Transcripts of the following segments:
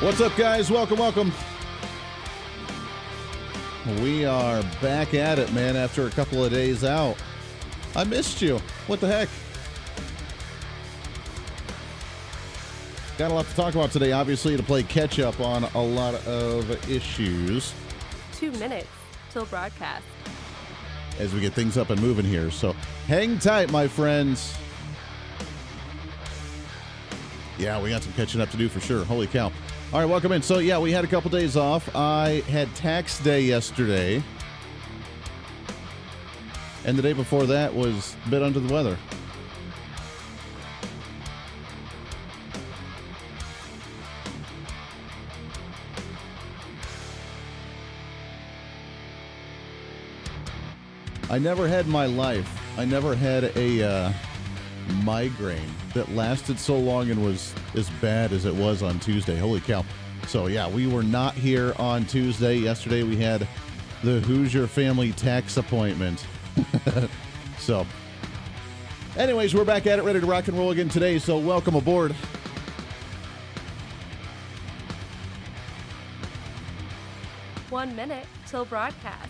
What's up, guys? Welcome. We are back at it, man, after a couple of days out. I missed you. What the heck? Got a lot to talk about today, obviously, to play catch-up on a lot of issues. 2 minutes till broadcast. As we get things up and moving here. So hang tight, my friends. Yeah, we got some catching up to do for sure. Holy cow. All right, welcome in. So, yeah, we had a couple days off. I had tax day yesterday. And the day before that was a bit under the weather. I never had in my life, I never had a migraine that lasted so long and was as bad as it was on Tuesday. Holy cow. So, yeah, we were not here on Tuesday. Yesterday we had the Hooser family tax appointment. So, anyways, we're back at it, ready to rock and roll again today. So, welcome aboard. One minute till broadcast.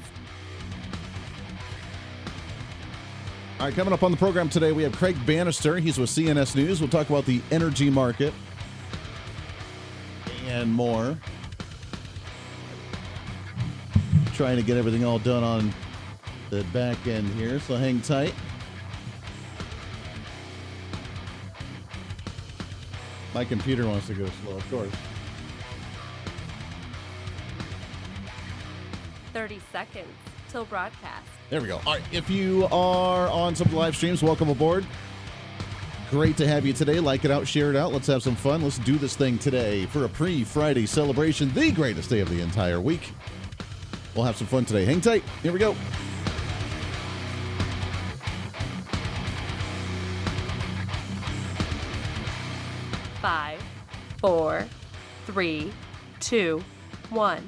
All right, coming up on the program today, we have Craig Bannister. He's with CNS News. We'll talk about the energy market and more. Trying to get everything all done on the back end here, so hang tight. My computer wants to go slow, of course. 30 seconds till broadcast. There we go. All right, if you are on some live streams, welcome aboard. Great to have you today. Like it out, share it out. Let's have some fun. Let's do this thing today for a pre-Friday celebration, the greatest day of the entire week. We'll have some fun today. Hang tight. Here we go. Five, 4, 3, 2, 1.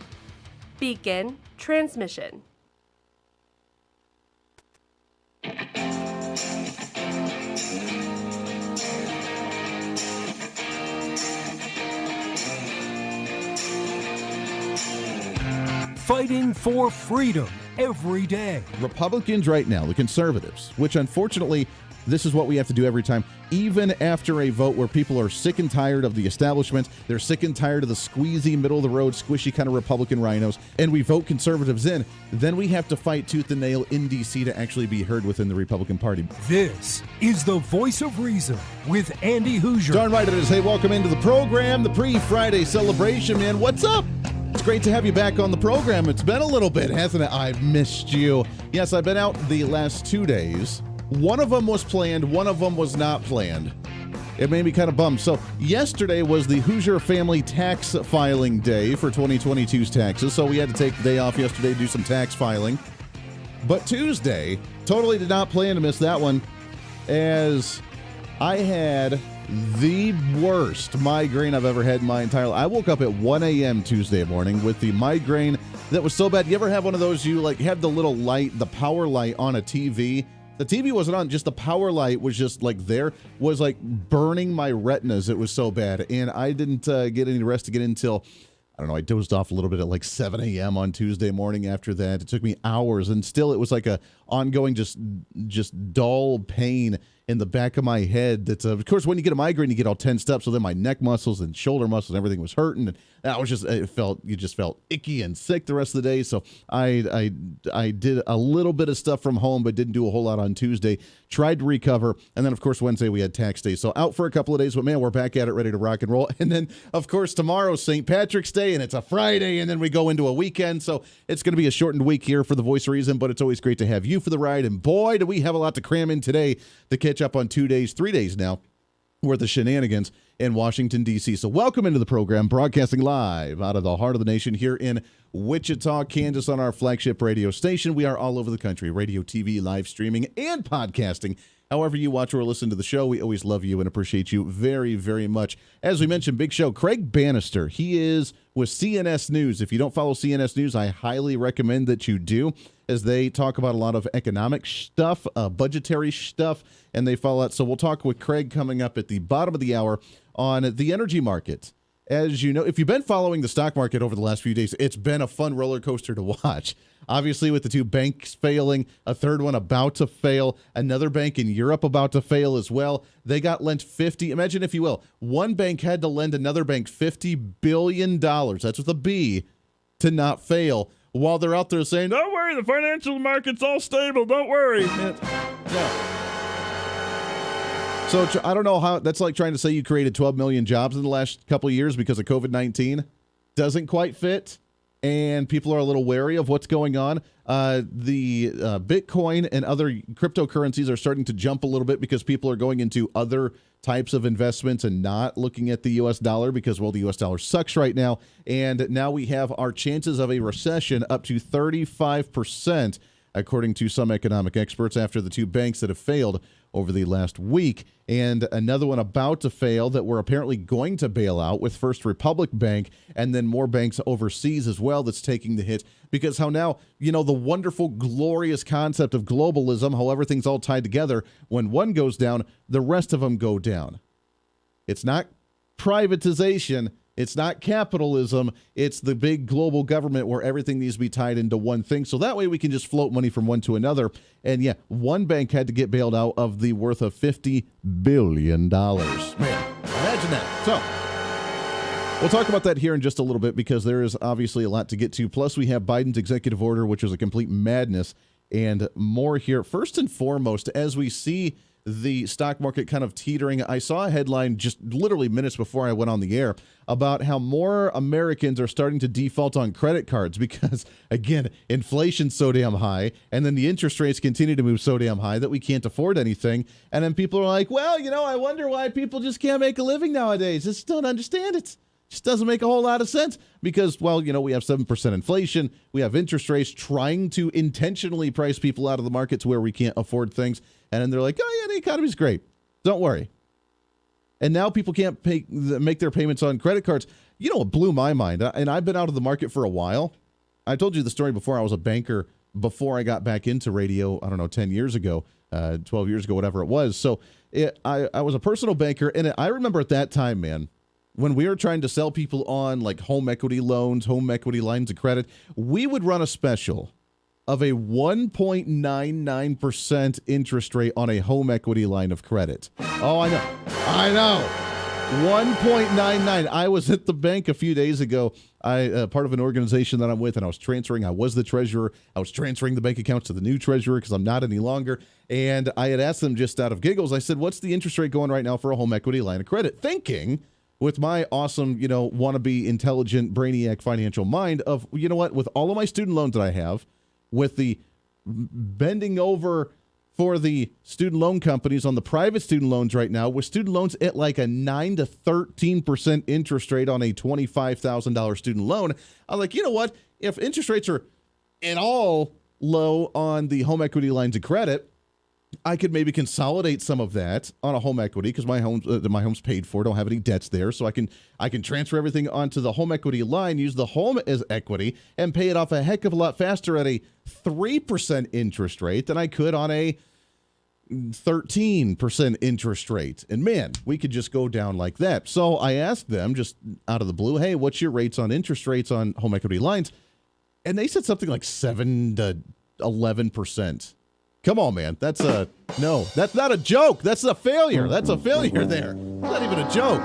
Begin transmission. Fighting for freedom every day. Republicans right now, the conservatives, which unfortunately, this is what we have to do every time, even after a vote where people are sick and tired of the establishment, they're sick and tired of the squeezy, middle-of-the-road, squishy kind of Republican rhinos, and we vote conservatives in, then we have to fight tooth and nail in D.C. to actually be heard within the Republican Party. This is the Voice of Reason with Andy Hooser. Darn right it is. Hey, welcome into the program, the pre-Friday celebration, man. What's up? It's great to have you back on the program. It's been a little bit, hasn't it? I've missed you. Yes, I've been out the last 2 days. One of them was planned, one of them was not planned. It made me kind of bummed. So yesterday was the Hooser family tax filing day for 2022's taxes. So we had to take the day off yesterday to do some tax filing. But Tuesday, totally did not plan to miss that one, as I had the worst migraine I've ever had in my entire life. I woke up at 1 a.m. Tuesday morning with the migraine that was so bad. You ever have one of those, you like have the little light, the power light on a TV? The TV wasn't on, just the power light was just like there, was like burning my retinas. It was so bad. And I didn't get any rest to get in until, I don't know, I dozed off a little bit at like 7 a.m. on Tuesday morning after that. It took me hours, and still it was like a ongoing, just dull pain in the back of my head. That's of course, when you get a migraine, you get all tensed up. So then my neck muscles and shoulder muscles and everything was hurting, and that was you just felt icky and sick the rest of the day. So I did a little bit of stuff from home, but didn't do a whole lot on Tuesday. Tried to recover, and then of course Wednesday we had tax day. So out for a couple of days, but man, we're back at it, ready to rock and roll. And then of course tomorrow's St. Patrick's Day, and it's a Friday, and then we go into a weekend. So it's going to be a shortened week here for the Voice of Reason, but it's always great to have you for the ride. And boy, do we have a lot to cram in today to catch up on 3 days now worth of shenanigans in Washington, D.C. So welcome into the program, broadcasting live out of the heart of the nation here in Wichita, Kansas, on our flagship radio station. We are all over the country, radio, TV, live streaming, and podcasting. However you watch or listen to the show, we always love you and appreciate you very, very much. As we mentioned, big show, Craig Bannister. He is with CNS News. If you don't follow CNS News, I highly recommend that you do, as they talk about a lot of economic stuff, budgetary stuff, and they follow that. So we'll talk with Craig coming up at the bottom of the hour on the energy market as you know, if you've been following the stock market over the last few days, it's been a fun roller coaster to watch. Obviously, with the two banks failing, a third one about to fail, another bank in Europe about to fail as well. They got lent imagine if you will, one bank had to lend another bank $50 billion, that's with a B, to not fail, while they're out there saying, don't worry, the financial market's all stable, don't worry. Yeah. So I don't know how that's like trying to say you created 12 million jobs in the last couple of years because of COVID-19. Doesn't quite fit, and people are a little wary of what's going on. The Bitcoin and other cryptocurrencies are starting to jump a little bit because people are going into other types of investments and not looking at the U.S. dollar because, well, the U.S. dollar sucks right now. And now we have our chances of a recession up to 35%, according to some economic experts, after the two banks that have failed over the last week, and another one about to fail that we're apparently going to bail out with First Republic Bank, and then more banks overseas as well that's taking the hit, because how now, you know, the wonderful, glorious concept of globalism, how everything's all tied together, when one goes down, the rest of them go down. It's not privatization. It's not capitalism. It's the big global government where everything needs to be tied into one thing. So that way we can just float money from one to another. And yeah, one bank had to get bailed out of the worth of $50 billion. Man, imagine that. So we'll talk about that here in just a little bit because there is obviously a lot to get to. Plus we have Biden's executive order, which is a complete madness, and more here. First and foremost, as we see the stock market kind of teetering, I saw a headline just literally minutes before I went on the air about how more Americans are starting to default on credit cards because, again, inflation's so damn high, and then the interest rates continue to move so damn high that we can't afford anything. And then people are like, well, you know, I wonder why people just can't make a living nowadays. Just don't understand it. Just doesn't make a whole lot of sense because, well, you know, we have 7% inflation. We have interest rates trying to intentionally price people out of the market to where we can't afford things. And then they're like, oh, yeah, the economy's great. Don't worry. And now people can't make their payments on credit cards. You know what blew my mind? And I've been out of the market for a while. I told you the story before. I was a banker before I got back into radio, I don't know, 10 years ago, 12 years ago, whatever it was. So I was a personal banker. And I remember at that time, man, when we were trying to sell people on like home equity loans, home equity lines of credit, we would run a special of a 1.99% interest rate on a home equity line of credit. Oh, I know. 1.99. I was at the bank a few days ago. Part of an organization that I'm with, and I was the treasurer. I was transferring the bank accounts to the new treasurer because I'm not any longer. And I had asked them just out of giggles, I said, what's the interest rate going right now for a home equity line of credit? Thinking with my awesome, you know, wannabe intelligent brainiac financial mind of, you know what, with all of my student loans that I have, with the bending over for the student loan companies on the private student loans right now, with student loans at like a 9 to 13% interest rate on a $25,000 student loan, I'm like, you know what? If interest rates are at all low on the home equity lines of credit, I could maybe consolidate some of that on a home equity because my home's paid for. Don't have any debts there, so I can transfer everything onto the home equity line, use the home as equity, and pay it off a heck of a lot faster at a 3% interest rate than I could on a 13% interest rate. And man, we could just go down like that. So I asked them just out of the blue, hey, what's your rates on interest rates on home equity lines? And they said something like 7 to 11%. Come on, man. That's not a joke. That's a failure. That's a failure there. Not even a joke.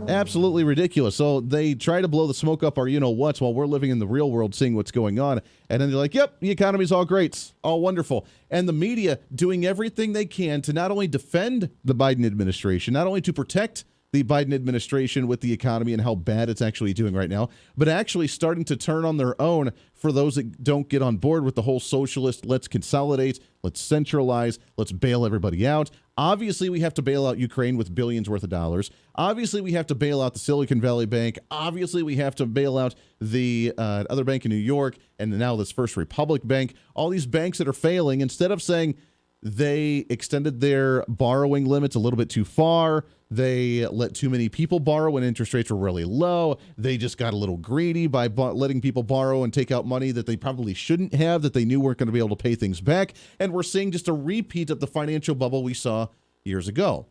Absolutely ridiculous. So they try to blow the smoke up our you-know-whats while we're living in the real world seeing what's going on. And then they're like, yep, the economy's all great, all wonderful. And the media doing everything they can to not only defend the Biden administration, not only to protect the Biden administration with the economy and how bad it's actually doing right now, but actually starting to turn on their own for those that don't get on board with the whole socialist, let's consolidate, let's centralize, let's bail everybody out. Obviously, we have to bail out Ukraine with billions worth of dollars. Obviously, we have to bail out the Silicon Valley Bank. Obviously, we have to bail out the other bank in New York, and now this First Republic Bank. All these banks that are failing, instead of saying they extended their borrowing limits a little bit too far, they let too many people borrow when interest rates were really low. They just got a little greedy by letting people borrow and take out money that they probably shouldn't have, that they knew weren't going to be able to pay things back. And we're seeing just a repeat of the financial bubble we saw years ago.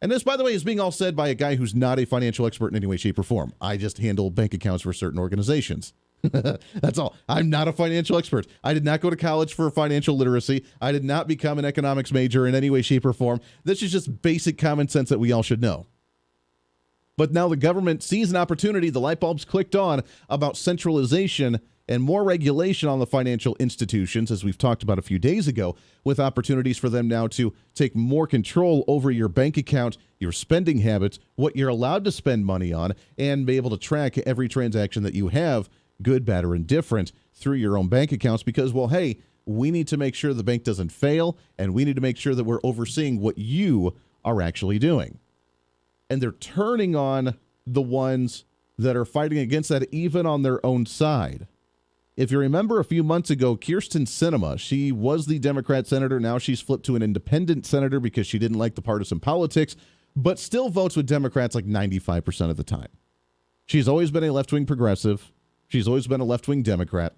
And this, by the way, is being all said by a guy who's not a financial expert in any way, shape, or form. I just handle bank accounts for certain organizations. That's all. I'm not a financial expert. I did not go to college for financial literacy. I did not become an economics major in any way, shape, or form. This is just basic common sense that we all should know. But now the government sees an opportunity. The light bulbs clicked on about centralization and more regulation on the financial institutions, as we've talked about a few days ago, with opportunities for them now to take more control over your bank account, your spending habits, what you're allowed to spend money on, and be able to track every transaction that you have, good, bad, or indifferent, through your own bank accounts. Because, well, hey, we need to make sure the bank doesn't fail, and we need to make sure that we're overseeing what you are actually doing. And they're turning on the ones that are fighting against that, even on their own side. If you remember a few months ago, Kyrsten Sinema, she was the Democrat senator. Now she's flipped to an independent senator because she didn't like the partisan politics, but still votes with Democrats like 95% of the time. She's always been a left-wing progressive. She's always been a left-wing Democrat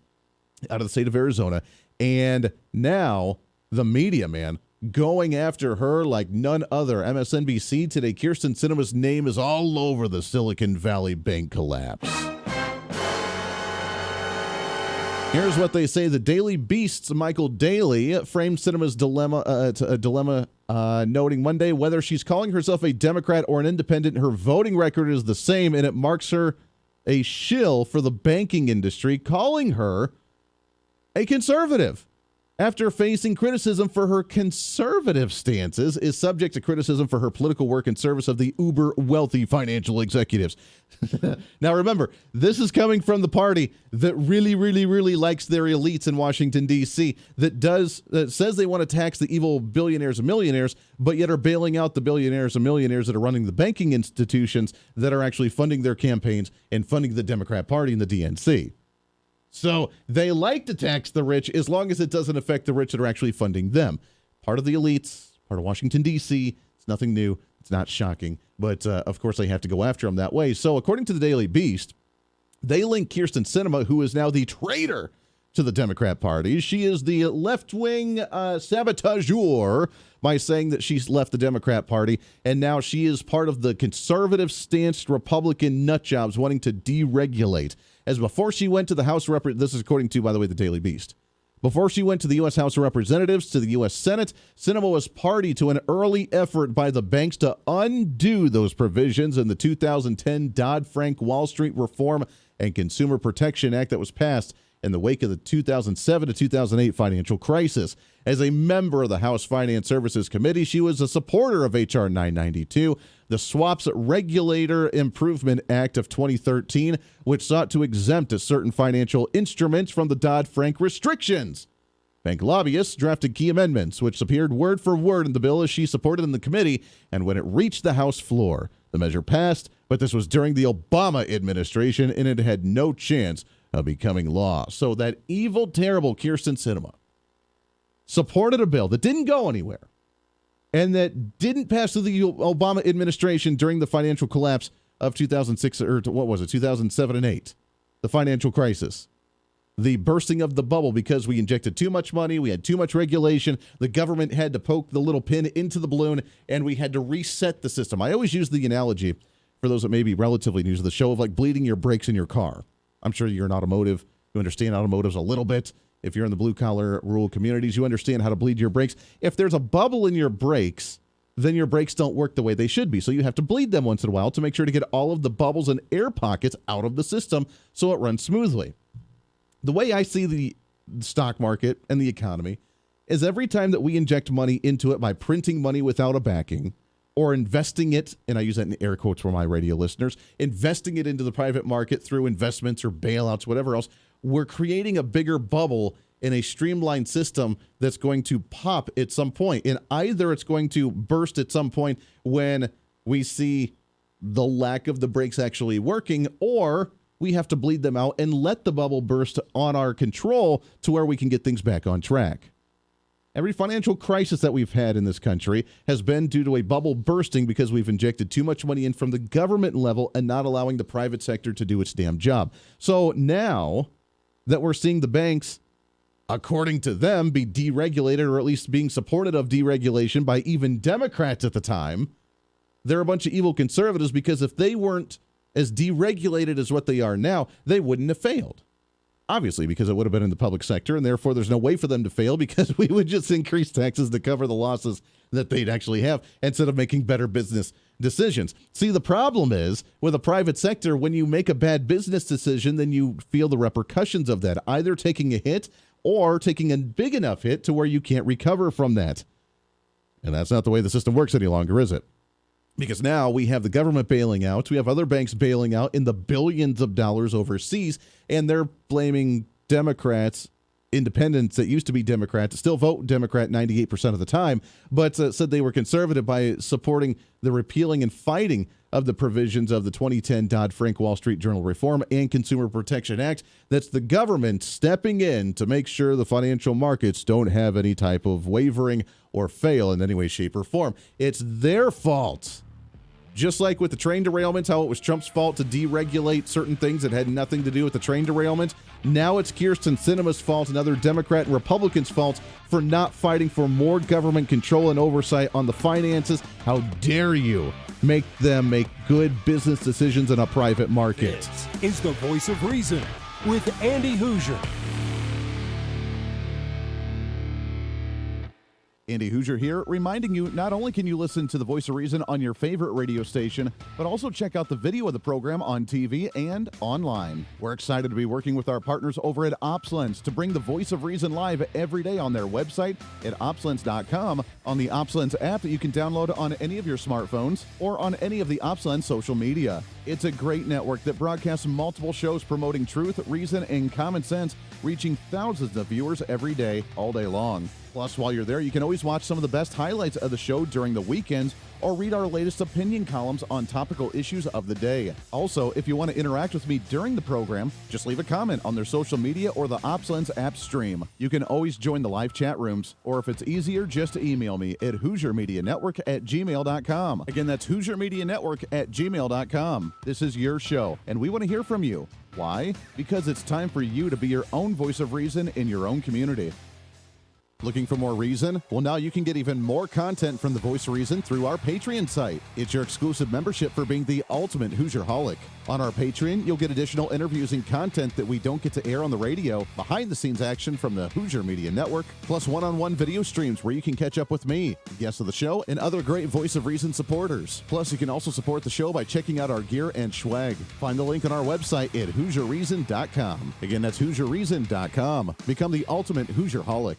out of the state of Arizona. And now the media, man, going after her like none other. MSNBC today, Kyrsten Sinema's name is all over the Silicon Valley Bank collapse. Here's what they say. The Daily Beast's Michael Daly framed Sinema's dilemma, noting Monday whether she's calling herself a Democrat or an independent, her voting record is the same, and it marks her a shill for the banking industry, calling her a conservative. After facing criticism for her conservative stances, is subject to criticism for her political work in service of the uber-wealthy financial executives. Now remember, this is coming from the party that really, really, really likes their elites in Washington, D.C., that says they want to tax the evil billionaires and millionaires, but yet are bailing out the billionaires and millionaires that are running the banking institutions that are actually funding their campaigns and funding the Democrat Party and the DNC. So they like to tax the rich as long as it doesn't affect the rich that are actually funding them. Part of the elites, part of Washington, D.C., it's nothing new. It's not shocking. But, of course, they have to go after them that way. So according to the Daily Beast, they link Kyrsten Sinema, who is now the traitor to the Democrat Party. She is the left-wing saboteur by saying that she's left the Democrat Party, and now she is part of the conservative-stanced Republican nutjobs wanting to deregulate. As before she went to the House of Representatives, this is according to, by the way, the Daily Beast. Before she went to the U.S. House of Representatives, to the U.S. Senate, Sinema was party to an early effort by the banks to undo those provisions in the 2010 Dodd-Frank Wall Street Reform and Consumer Protection Act that was passed in the wake of the 2007 to 2008 financial crisis. As a member of the House Finance Services Committee, she was a supporter of H.R. 992, the Swaps Regulator Improvement Act of 2013, which sought to exempt certain financial instruments from the Dodd-Frank restrictions. Bank lobbyists drafted key amendments, which appeared word for word in the bill as she supported in the committee, and when it reached the House floor, the measure passed, but this was during the Obama administration, and it had no chance of becoming law. So that evil, terrible Kyrsten Sinema supported a bill that didn't go anywhere and that didn't pass through the Obama administration during the financial collapse of 2006, or what was it, 2007 and 8, the financial crisis, the bursting of the bubble because we injected too much money, we had too much regulation, the government had to poke the little pin into the balloon, and we had to reset the system. I always use the analogy, for those that may be relatively new to the show, of like bleeding your brakes in your car. I'm sure you're an automotive. You understand automotives a little bit. If you're in the blue-collar rural communities, you understand how to bleed your brakes. If there's a bubble in your brakes, then your brakes don't work the way they should be. So you have to bleed them once in a while to make sure to get all of the bubbles and air pockets out of the system so it runs smoothly. The way I see the stock market and the economy is every time that we inject money into it by printing money without a backing, or investing it, and I use that in air quotes for my radio listeners, investing it into the private market through investments or bailouts, whatever else, we're creating a bigger bubble in a streamlined system that's going to pop at some point. And either it's going to burst at some point when we see the lack of the brakes actually working, or we have to bleed them out and let the bubble burst on our control to where we can get things back on track. Every financial crisis that we've had in this country has been due to a bubble bursting because we've injected too much money in from the government level and not allowing the private sector to do its damn job. So now that we're seeing the banks, according to them, be deregulated, or at least being supported of deregulation by even Democrats at the time, they're a bunch of evil conservatives, because if they weren't as deregulated as what they are now, they wouldn't have failed. Obviously, because it would have been in the public sector, and therefore there's no way for them to fail, because we would just increase taxes to cover the losses that they'd actually have instead of making better business decisions. See, the problem is with the private sector, when you make a bad business decision, then you feel the repercussions of that, either taking a hit or taking a big enough hit to where you can't recover from that. And that's not the way the system works any longer, is it? Because now we have the government bailing out. We have other banks bailing out in the billions of dollars overseas, and they're blaming Democrats, independents that used to be Democrats, still vote Democrat 98% of the time, but said they were conservative by supporting the repealing and fighting of the provisions of the 2010 Dodd-Frank Wall Street Journal Reform and Consumer Protection Act. That's the government stepping in to make sure the financial markets don't have any type of wavering or fail in any way, shape, or form. It's their fault. Just like with the train derailments, how it was Trump's fault to deregulate certain things that had nothing to do with the train derailment. Now it's Kyrsten Sinema's fault and other Democrat and Republicans' fault for not fighting for more government control and oversight on the finances. How dare you make them make good business decisions in a private market? This is the Voice of Reason with Andy Hooser. Andy Hooser here, reminding you not only can you listen to the Voice of Reason on your favorite radio station, but also check out the video of the program on TV and online. We're excited to be working with our partners over at OpsLens to bring the Voice of Reason live every day on their website at opslens.com, on the OpsLens app that you can download on any of your smartphones, or on any of the OpsLens social media. It's a great network that broadcasts multiple shows promoting truth, reason, and common sense, reaching thousands of viewers every day, all day long. Plus, while you're there, you can always watch some of the best highlights of the show during the weekends or read our latest opinion columns on topical issues of the day. Also, if you want to interact with me during the program, just leave a comment on their social media or the OpsLens app stream. You can always join the live chat rooms, or if it's easier, just email me at HooserMediaNetwork@gmail.com. Again, that's HooserMediaNetwork@gmail.com. This is your show, and we want to hear from you. Why? Because it's time for you to be your own voice of reason in your own community. Looking for more reason? Well, now you can get even more content from the Voice of Reason through our Patreon site. It's your exclusive membership for being the ultimate Hoosier-holic. On our Patreon, you'll get additional interviews and content that we don't get to air on the radio, behind-the-scenes action from the Hooser Media Network, plus one-on-one video streams where you can catch up with me, guests of the show, and other great Voice of Reason supporters. Plus, you can also support the show by checking out our gear and swag. Find the link on our website at HooserReason.com. Again, that's HooserReason.com. Become the ultimate Hoosier-holic.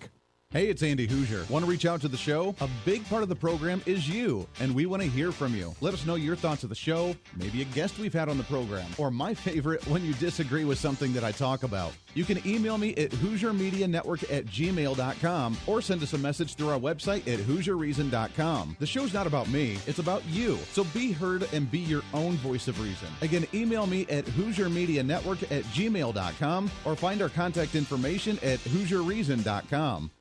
Hey, it's Andy Hooser. Want to reach out to the show? A big part of the program is you, and we want to hear from you. Let us know your thoughts of the show, maybe a guest we've had on the program, or my favorite, when you disagree with something that I talk about. You can email me at HooserMediaNetwork@gmail.com or send us a message through our website at HooserReason.com. The show's not about me, it's about you. So be heard and be your own voice of reason. Again, email me at HooserMediaNetwork@gmail.com or find our contact information at HooserReason.com.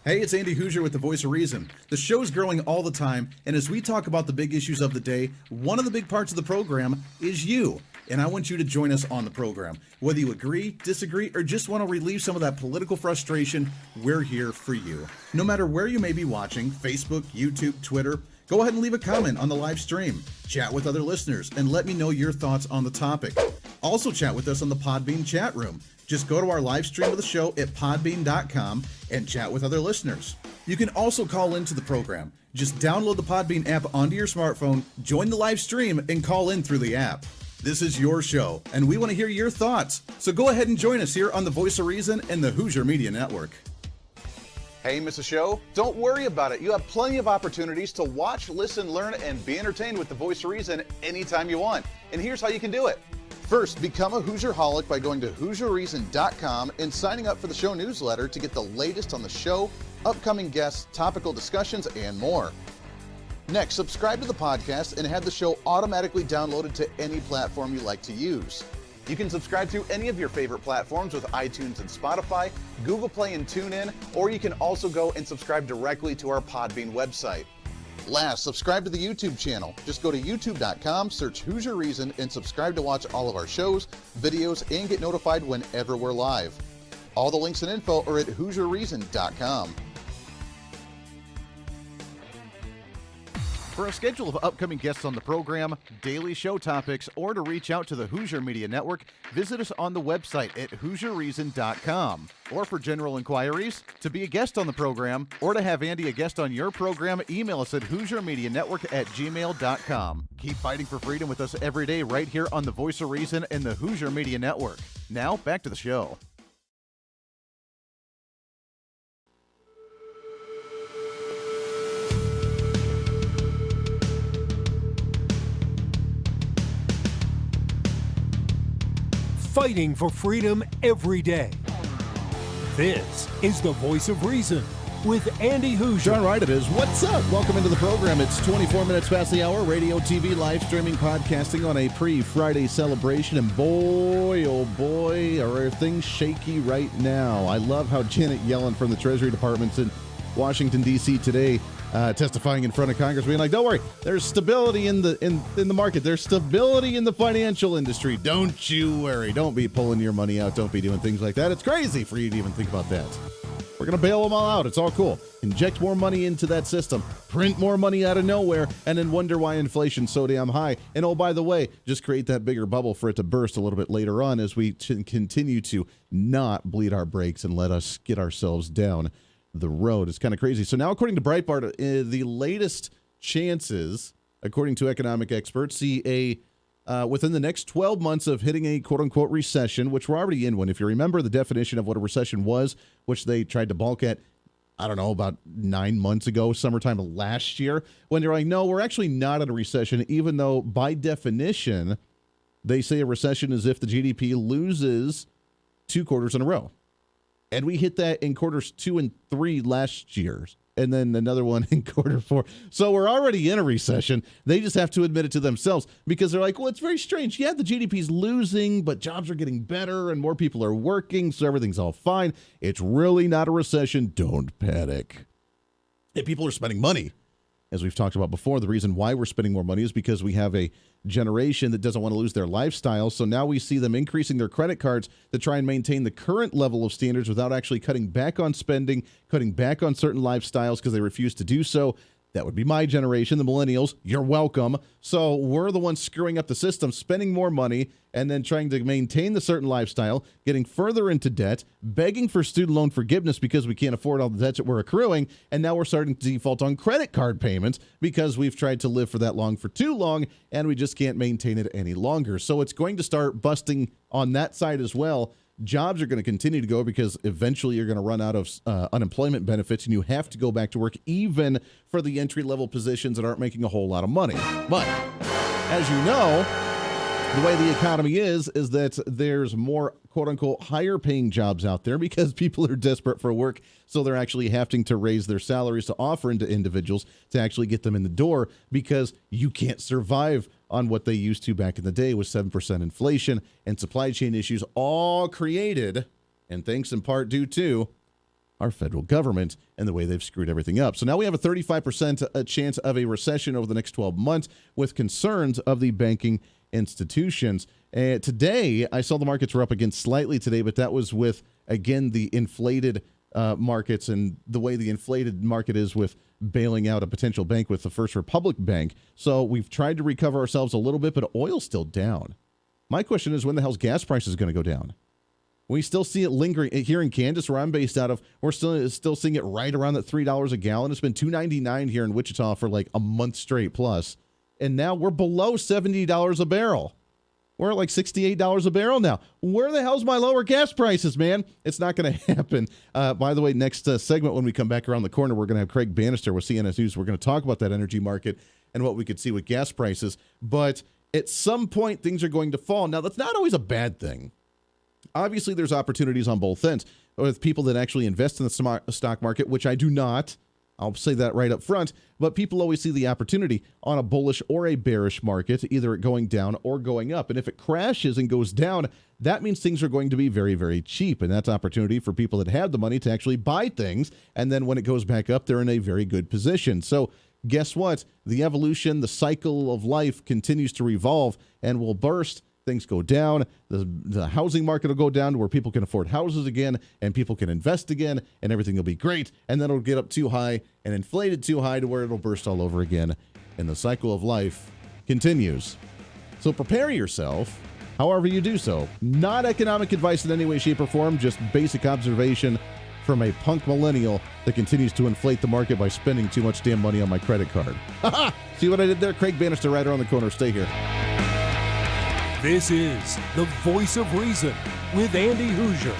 Hey, it's Andy Hooser with the Voice of Reason. The show's growing all the time, and as we talk about the big issues of the day, one of the big parts of the program is you. And I want you to join us on the program. Whether you agree, disagree, or just want to relieve some of that political frustration, we're here for you. No matter where you may be watching, Facebook, YouTube, Twitter, go ahead and leave a comment on the live stream. Chat with other listeners and let me know your thoughts on the topic. Also chat with us on the Podbean chat room. Just go to our live stream of the show at podbean.com and chat with other listeners. You can also call into the program. Just download the Podbean app onto your smartphone, join the live stream, and call in through the app. This is your show, and we want to hear your thoughts. So go ahead and join us here on the Voice of Reason and the Hooser Media Network. Hey, miss a show? Don't worry about it. You have plenty of opportunities to watch, listen, learn, and be entertained with the Voice of Reason anytime you want. And here's how you can do it. First, become a Hoosier-holic by going to HooserReason.com and signing up for the show newsletter to get the latest on the show, upcoming guests, topical discussions, and more. Next, subscribe to the podcast and have the show automatically downloaded to any platform you like to use. You can subscribe to any of your favorite platforms with iTunes and Spotify, Google Play and TuneIn, or you can also go and subscribe directly to our Podbean website. Last, subscribe to the YouTube channel. Just go to youtube.com, search Hooser Reason, and subscribe to watch all of our shows, videos, and get notified whenever we're live. All the links and info are at HooserReason.com. For a schedule of upcoming guests on the program, daily show topics, or to reach out to the Hooser Media Network, visit us on the website at HooserReason.com. Or for general inquiries, to be a guest on the program, or to have Andy a guest on your program, email us at HooserMediaNetwork@gmail.com. Keep fighting for freedom with us every day right here on the Voice of Reason and the Hooser Media Network. Now, back to the show. Fighting for freedom every day. This is the Voice of Reason with Andy Hooser. John Wright it is. What's up? Welcome into the program. It's 24 minutes past the hour. Radio, TV, live streaming, podcasting on a pre-Friday celebration. And boy, oh boy, are things shaky right now. I love how Janet Yellen from the Treasury Department's in Washington, D.C. today, testifying in front of Congress, being like, don't worry, there's stability in the market. There's stability in the financial industry. Don't you worry. Don't be pulling your money out. Don't be doing things like that. It's crazy for you to even think about that. We're going to bail them all out. It's all cool. Inject more money into that system, print more money out of nowhere, and then wonder why inflation's so damn high. And oh, by the way, just create that bigger bubble for it to burst a little bit later on as we continue to not bleed our brakes and let us get ourselves down the road. Is kind of crazy. So now, according to Breitbart, the latest chances, according to economic experts, see within the next 12 months of hitting a quote-unquote recession, which we're already in one. If you remember the definition of what a recession was, which they tried to balk at, I don't know, about 9 months ago, summertime of last year, when they're like, no, we're actually not in a recession, even though by definition, they say a recession is if the GDP loses 2 quarters in a row. And we hit that in quarters 2 and 3 last year, and then another one in quarter 4. So we're already in a recession. They just have to admit it to themselves because they're like, well, it's very strange. Yeah, the GDP's losing, but jobs are getting better and more people are working, so everything's all fine. It's really not a recession. Don't panic. And people are spending money. As we've talked about before, the reason why we're spending more money is because we have a generation that doesn't want to lose their lifestyle. So now we see them increasing their credit cards to try and maintain the current level of standards without actually cutting back on spending, cutting back on certain lifestyles because they refuse to do so. That would be my generation, the millennials. You're welcome. So we're the ones screwing up the system, spending more money, and then trying to maintain the certain lifestyle, getting further into debt, begging for student loan forgiveness because we can't afford all the debts that we're accruing, and now we're starting to default on credit card payments because we've tried to live for that long for too long, and we just can't maintain it any longer. So it's going to start busting on that side as well. Jobs are going to continue to go because eventually you're going to run out of unemployment benefits and you have to go back to work even for the entry-level positions that aren't making a whole lot of money. But as you know, the way the economy is that there's more quote-unquote higher-paying jobs out there because people are desperate for work, so they're actually having to raise their salaries to offer into individuals to actually get them in the door because you can't survive on what they used to back in the day with 7% inflation and supply chain issues, all created, and thanks in part due to our federal government and the way they've screwed everything up. So now we have a 35% chance of a recession over the next 12 months with concerns of the banking institutions. Today, I saw the markets were up again slightly today, but that was with, again, the inflated markets and the way the inflated market is with bailing out a potential bank with the First Republic Bank. So we've tried to recover ourselves a little bit, but oil's still down. My question is, when the hell's gas prices going to go down? We still see it lingering here in Kansas, where I'm based out of. We're still seeing it right around that $3 a gallon. It's been $2.99 here in Wichita for like a month straight plus. And now we're below $70 a barrel. We're at like $68 a barrel now. Where the hell's my lower gas prices, man? It's not going to happen. By the way, next segment when we come back around the corner, we're going to have Craig Bannister with CNS News. We're going to talk about that energy market and what we could see with gas prices. But at some point, things are going to fall. Now, that's not always a bad thing. Obviously, there's opportunities on both ends with people that actually invest in the stock market, which I do not. I'll say that right up front, but people always see the opportunity on a bullish or a bearish market, either it going down or going up. And if it crashes and goes down, that means things are going to be very, very cheap. And that's opportunity for people that have the money to actually buy things. And then when it goes back up, they're in a very good position. So guess what? The evolution, the cycle of life continues to revolve and will burst. Things go down, the housing market will go down to where people can afford houses again and people can invest again and everything will be great. And then it'll get up too high and inflated too high to where it'll burst all over again and the cycle of life continues. So prepare yourself, however you do so. Not economic advice in any way, shape, or form, just basic observation from a punk millennial that continues to inflate the market by spending too much damn money on my credit card. Haha! See what I did there? Craig Bannister right around the corner. Stay here. This is the Voice of Reason with Andy Hooser.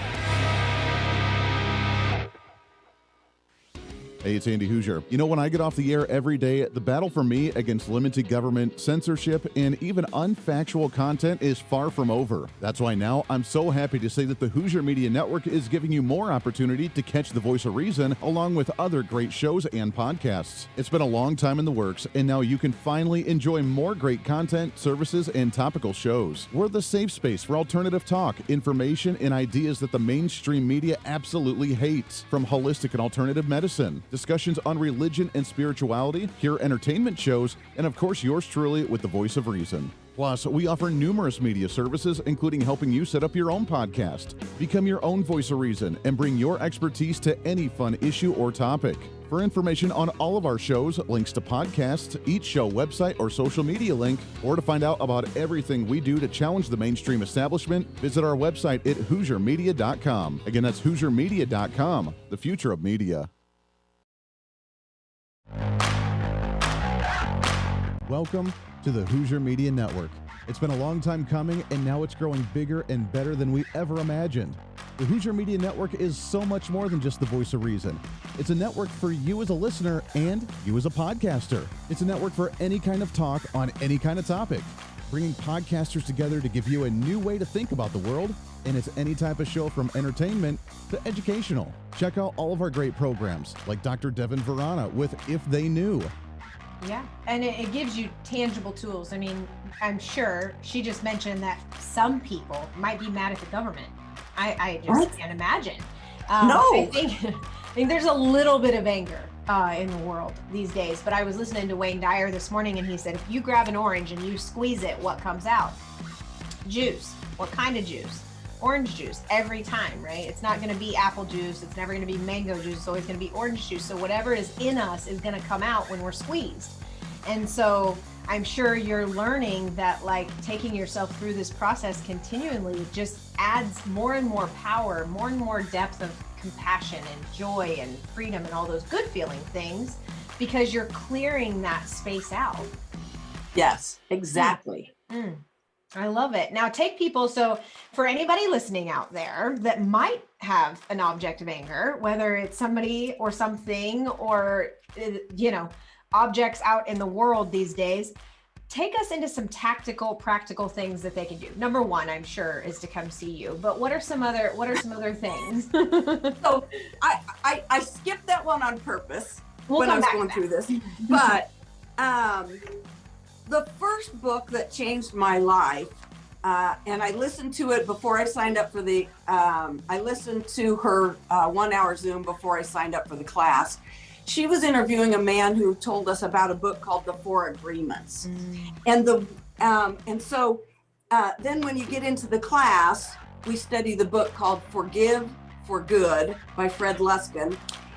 Hey, it's Andy Hooser. You know, when I get off the air every day, the battle for me against limited government censorship and even unfactual content is far from over. That's why now I'm so happy to say that the Hooser Media Network is giving you more opportunity to catch the Voice of Reason along with other great shows and podcasts. It's been a long time in the works, and now you can finally enjoy more great content, services, and topical shows. We're the safe space for alternative talk, information, and ideas that the mainstream media absolutely hates, from holistic and alternative medicine, discussions on religion and spirituality, pure entertainment shows, and of course yours truly with the Voice of Reason. Plus, we offer numerous media services, including helping you set up your own podcast, become your own Voice of Reason, and bring your expertise to any fun issue or topic. For information on all of our shows, links to podcasts, each show website or social media link, or to find out about everything we do to challenge the mainstream establishment, visit our website at HooserMedia.com. Again, that's HooserMedia.com, the future of media. Welcome to the Hooser Media Network. It's been a long time coming, and now it's growing bigger and better than we ever imagined. The Hooser Media Network is so much more than just the Voice of Reason. It's a network for you as a listener and you as a podcaster. It's a network for any kind of talk on any kind of topic, bringing podcasters together to give you a new way to think about the world, and it's any type of show from entertainment to educational. Check out all of our great programs, like Dr. Devin Verana with If They Knew. Yeah, and it gives you tangible tools. I mean, I'm sure she just mentioned that some people might be mad at the government. I just can't imagine. No. I think there's a little bit of anger in the world these days, but I was listening to Wayne Dyer this morning, and he said, if you grab an orange and you squeeze it, what comes out? Juice. What kind of juice? Orange juice every time, right? It's not going to be apple juice. It's never going to be mango juice. It's always going to be orange juice. So whatever is in us is going to come out when we're squeezed. And so I'm sure you're learning that, like, taking yourself through this process continually just adds more and more power, more and more depth of compassion and joy and freedom and all those good feeling things, because you're clearing that space out. Yes, exactly. I love it. Now take people, so for anybody listening out there that might have an object of anger, whether it's somebody or something or, objects out in the world these days, take us into some tactical, practical things that they can do. Number one, I'm sure, is to come see you, but what are some other things? So I skipped that one on purpose when I was going through this, but the first book that changed my life, and I listened to it before I signed up for I listened to her 1 hour Zoom before I signed up for the class. She was interviewing a man who told us about a book called The Four Agreements. And so then when you get into the class, we study the book called Forgive for Good by Fred Luskin.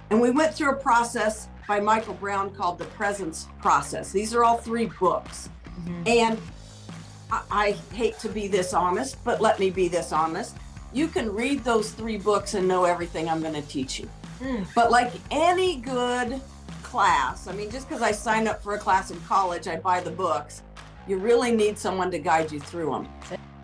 And we went through a process by Michael Brown called The Presence Process. These are all 3 books. And I hate to be this honest, but let me be this honest. You can read those 3 books and know everything I'm going to teach you. But like any good class, I mean, just because I signed up for a class in college, I buy the books. You really need someone to guide you through them.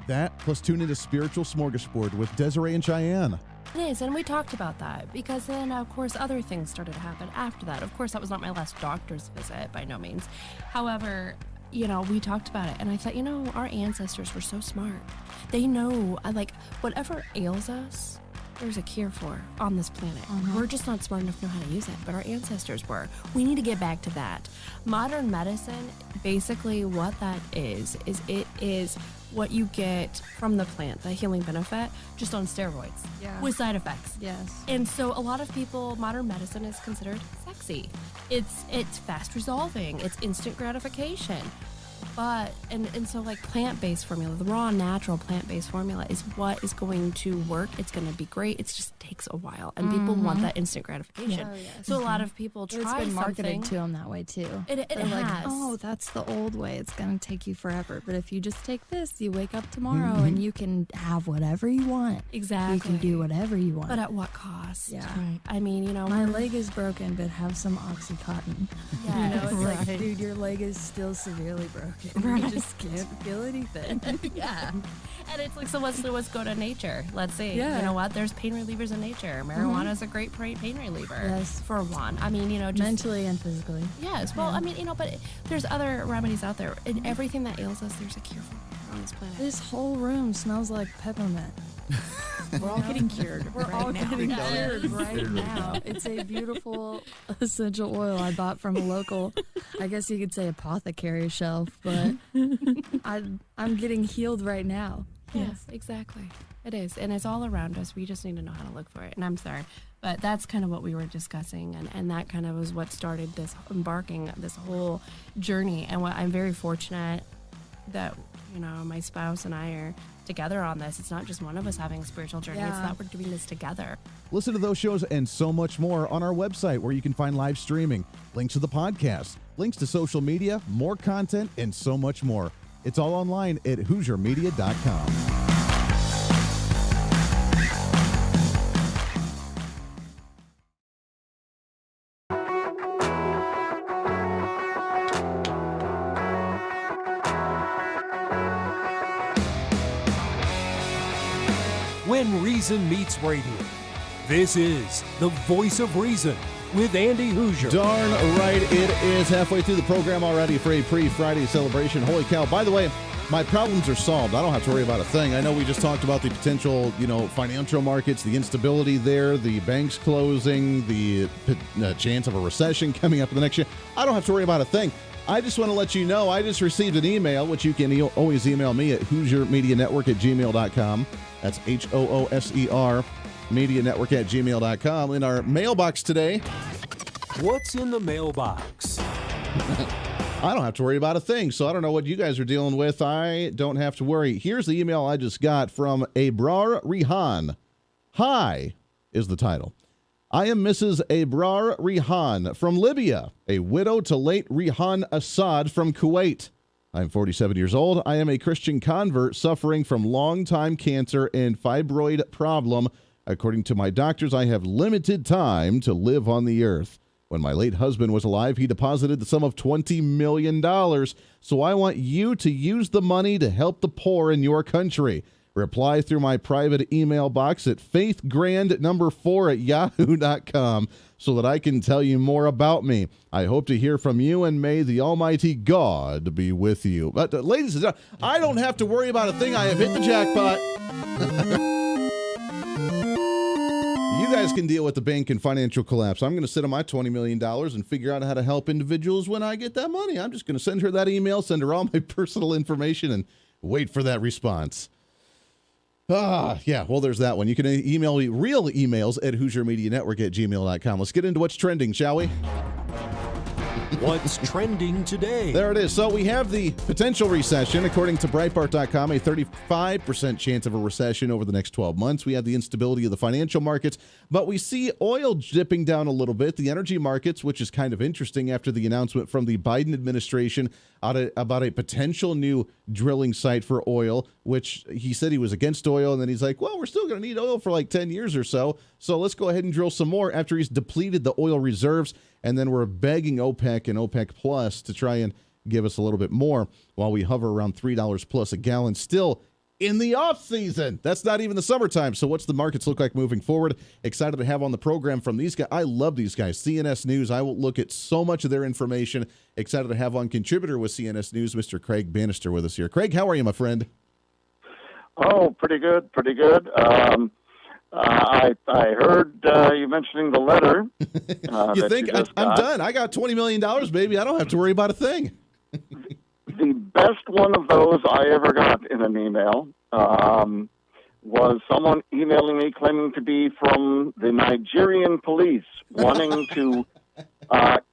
That, plus tune into Spiritual Smorgasbord with Desiree and Cheyenne. It is, and we talked about that because then, of course, other things started to happen after that. Of course, that was not my last doctor's visit, by no means. However, we talked about it, and I thought, our ancestors were so smart. They know, whatever ails us, there's a cure for on this planet. We're just not smart enough to know how to use it, but our ancestors were. We need to get back to that. Modern medicine, basically what that is it is what you get from the plant, the healing benefit, just on steroids with side effects. Yes. And so a lot of people, modern medicine is considered sexy. It's fast resolving. It's instant gratification. But and so like plant-based formula, the raw natural plant-based formula is what is going to work. It's going to be great. It just takes a while, and people want that instant gratification. Oh, yes. So a lot of people try It's been marketed something. to them that way too. It They're like, has. oh, that's the old way. It's going to take you forever. But if you just take this, you wake up tomorrow and you can have whatever you want. Exactly. You can do whatever you want. But at what cost? Yeah. Right. I mean, My leg is broken, but have some Oxycontin. Yeah, You know, it's right. like, dude, your leg is still severely broken. Right. You just can't feel anything. yeah. And it's like, so let's go to nature. Let's see. Yeah. You know what? There's pain relievers in nature. Marijuana is a great pain reliever. Yes. For one. I mean, just Mentally and physically. Yes. Well, I mean, but there's other remedies out there. In everything that ails us, there's a cure for on this planet. This whole room smells like peppermint. We're all getting cured We're all now. getting cured right now. It's a beautiful essential oil I bought from a local, I guess you could say apothecary shelf, but I'm getting healed right now. Yes, exactly. It is. And it's all around us. We just need to know how to look for it. And I'm sorry, but that's kind of what we were discussing. And that kind of was what started this whole journey. And what I'm very fortunate that, my spouse and I are together on this. It's not just one of us having a spiritual journey. It's Yeah. that we're doing this together. Listen to those shows and so much more on our website, where you can find live streaming, links to the podcast, links to social media, more content, and so much more. It's all online at HooserMedia.com. When Reason Meets Radio. This is The Voice of Reason with Andy Hooser. Darn right it is. Halfway through the program already for a pre-Friday celebration. Holy cow. By the way, my problems are solved. I don't have to worry about a thing. I know we just talked about the potential, financial markets, the instability there, the banks closing, the chance of a recession coming up in the next year. I don't have to worry about a thing. I just want to let you know I just received an email, which you can always email me at HooserMediaNetwork@gmail.com. That's HOOSER MediaNetwork@gmail.com. In our mailbox today, What's in the mailbox? I don't have to worry about a thing, so I don't know what you guys are dealing with. I don't have to worry. Here's the email I just got from Abrar Rihan. Hi is the title. I am Mrs. Abrar Rihan from Libya, a widow to late Rihan Assad from Kuwait. I am 47 years old. I am a Christian convert suffering from long-time cancer and fibroid problem. According to my doctors, I have limited time to live on the earth. When my late husband was alive, he deposited the sum of $20 million. So I want you to use the money to help the poor in your country. Reply through my private email box at faithgrand4@yahoo.com so that I can tell you more about me. I hope to hear from you, and may the Almighty God be with you. But ladies and gentlemen, I don't have to worry about a thing. I have hit the jackpot. You guys can deal with the bank and financial collapse. I'm going to sit on my $20 million and figure out how to help individuals when I get that money. I'm just going to send her that email, send her all my personal information, and wait for that response. Yeah, well, there's that one. You can email me real emails at HooserMediaNetwork@gmail.com. Let's get into what's trending, shall we? What's trending today? There it is. So we have the potential recession. According to Breitbart.com, a 35% chance of a recession over the next 12 months. We have the instability of the financial markets, but we see oil dipping down a little bit. The energy markets, which is kind of interesting after the announcement from the Biden administration about a potential new drilling site for oil, which he said he was against oil, and then he's like, well, we're still going to need oil for like 10 years or so, so let's go ahead and drill some more after he's depleted the oil reserves. And then we're begging OPEC and OPEC Plus to try and give us a little bit more while we hover around $3 plus a gallon still in the off season. That's not even the summertime. So what's the markets look like moving forward? Excited to have on the program from these guys. I love these guys. CNS News. I will look at so much of their information. Excited to have on contributor with CNS News, Mr. Craig Bannister, with us here. Craig, how are you, my friend? Oh, pretty good, pretty good. I heard you mentioning the letter. You think I'm done? I got $20 million, baby. I don't have to worry about a thing. The best one of those I ever got in an email was someone emailing me claiming to be from the Nigerian police, wanting to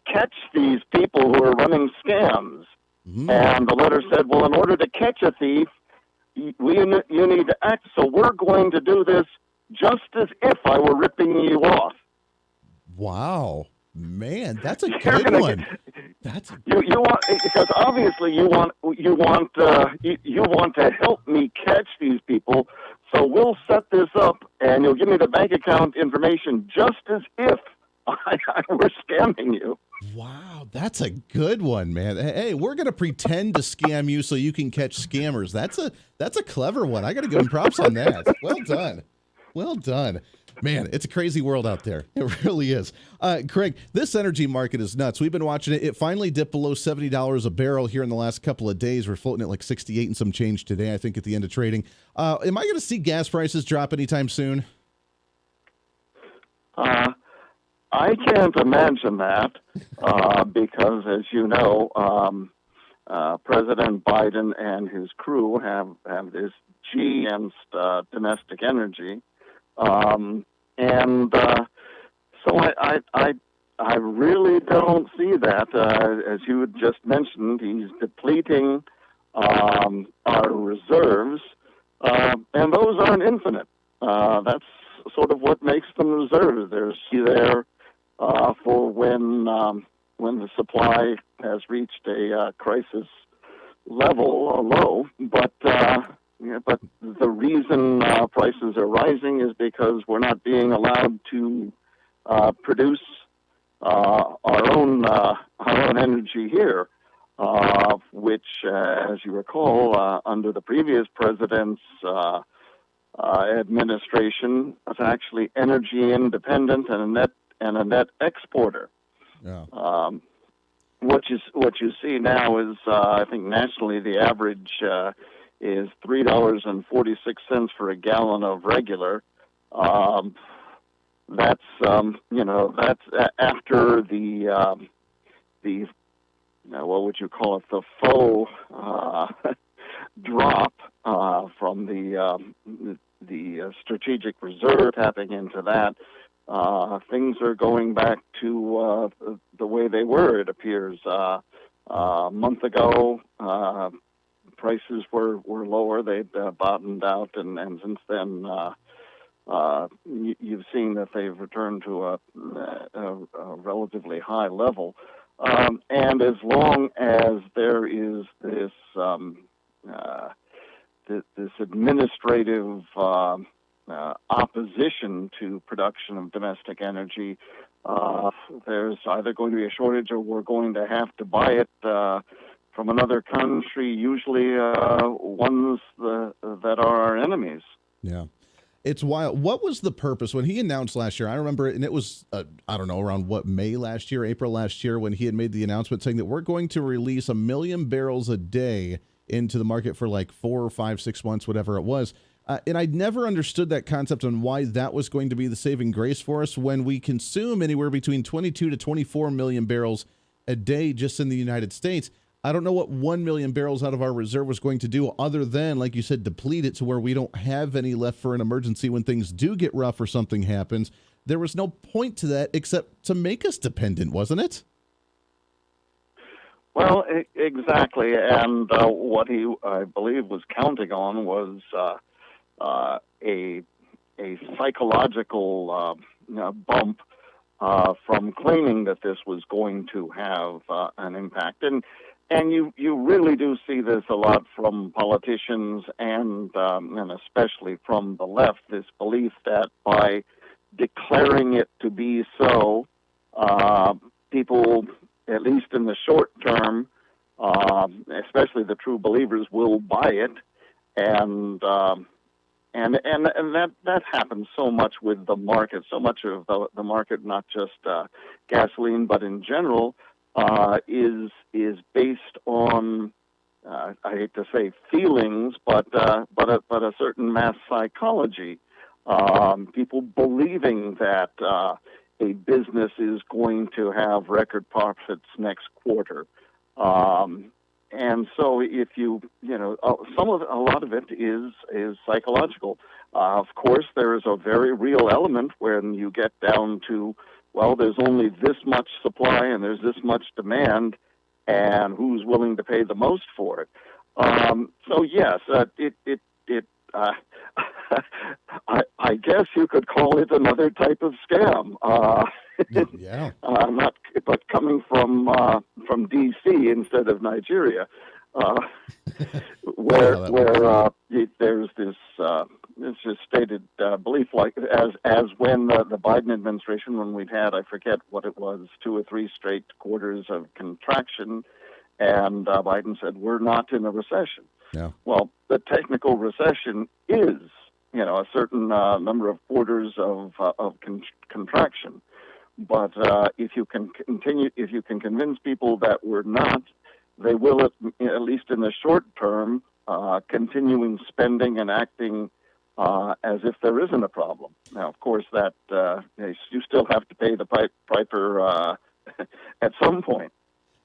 catch these people who are running scams. And the letter said, well, in order to catch a thief, you need to act. So we're going to do this just as if I were ripping you off. Wow, man, that's a good one. You want, because obviously you want to help me catch these people. So we'll set this up, and you'll give me the bank account information just as if I were scamming you. Wow, that's a good one, man. Hey, we're gonna pretend to scam you so you can catch scammers. That's a clever one. I gotta give him props on that. Well done. Well done. Man, it's a crazy world out there. It really is. Craig, this energy market is nuts. We've been watching it. It finally dipped below $70 a barrel here in the last couple of days. We're floating at like 68 and some change today, I think, at the end of trading. Am I going to see gas prices drop anytime soon? I can't imagine that because, as you know, President Biden and his crew have this G against domestic energy. So I really don't see that. As you had just mentioned, he's depleting our reserves, and those aren't infinite. That's sort of what makes them reserves. They're there for when the supply has reached a crisis level or low, but the reason prices are rising is because we're not being allowed to produce our own energy here, which, as you recall, under the previous president's administration, was actually energy independent and a net exporter. Yeah. What you see now is, I think nationally, the average is $3.46 for a gallon of regular. That's that's after the what would you call it, the faux drop from the strategic reserve, tapping into that. Things are going back to the way they were, it appears. A month ago, prices were lower. They'd bottomed out, and since then, you've seen that they've returned to a relatively high level. And as long as there is this this administrative opposition to production of domestic energy, there's either going to be a shortage or we're going to have to buy it from another country, usually ones that are our enemies. Yeah. It's wild. What was the purpose when he announced last year? I remember, and it was, I don't know, around May last year, April last year, when he had made the announcement saying that we're going to release 1 million barrels a day into the market for like 4 or 5, 6 months, whatever it was. And I never understood that concept on why that was going to be the saving grace for us when we consume anywhere between 22 to 24 million barrels a day just in the United States. I don't know what 1 million barrels out of our reserve was going to do other than, like you said, deplete it to where we don't have any left for an emergency when things do get rough or something happens. There was no point to that except to make us dependent, wasn't it? Well, exactly. And what he, I believe, was counting on was a psychological bump from claiming that this was going to have an impact. And you really do see this a lot from politicians and especially from the left, this belief that by declaring it to be so, people, at least in the short term, especially the true believers, will buy it. And that happens so much with the market. So much of the market, not just gasoline, but in general, is based on I hate to say feelings, but a certain mass psychology. People believing that a business is going to have record profits next quarter. And so if a lot of it is psychological. Of course, there is a very real element when you get down to, well, there's only this much supply and there's this much demand, and who's willing to pay the most for it. So yes, I guess you could call it another type of scam. Yeah. But coming from D.C. instead of Nigeria, where there's this it's just stated belief, like as when the Biden administration, when we'd had, I forget what it was, 2 or 3 straight quarters of contraction, and Biden said we're not in a recession. Yeah. Well, the technical recession is, a certain number of quarters of contraction. But if you can convince people that we're not, they will, at least in the short term, continuing spending and acting as if there isn't a problem. Now, of course, that you still have to pay the piper at some point.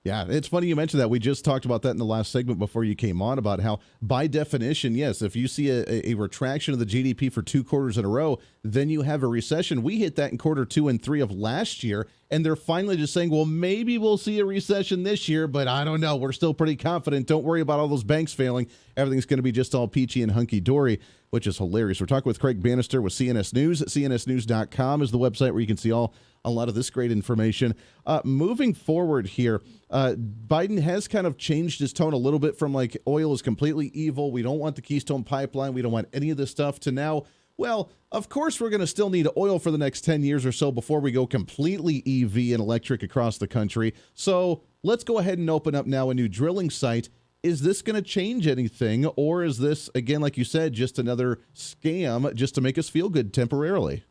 Yeah, it's funny you mentioned that. We just talked about that in the last segment before you came on, about how, by definition, yes, if you see a retraction of the GDP for 2 quarters in a row, then you have a recession. We hit that in quarter 2 and 3 of last year, and they're finally just saying, well, maybe we'll see a recession this year, but I don't know. We're still pretty confident. Don't worry about all those banks failing. Everything's going to be just all peachy and hunky-dory, which is hilarious. We're talking with Craig Bannister with CNS News. CNSnews.com is the website where you can see a lot of this great information. Moving forward here, Biden has kind of changed his tone a little bit from like oil is completely evil. We don't want the Keystone Pipeline. We don't want any of this stuff, to now, well, of course we're going to still need oil for the next 10 years or so before we go completely EV and electric across the country. So let's go ahead and open up now a new drilling site. Is this going to change anything, or is this, again, like you said, just another scam just to make us feel good temporarily?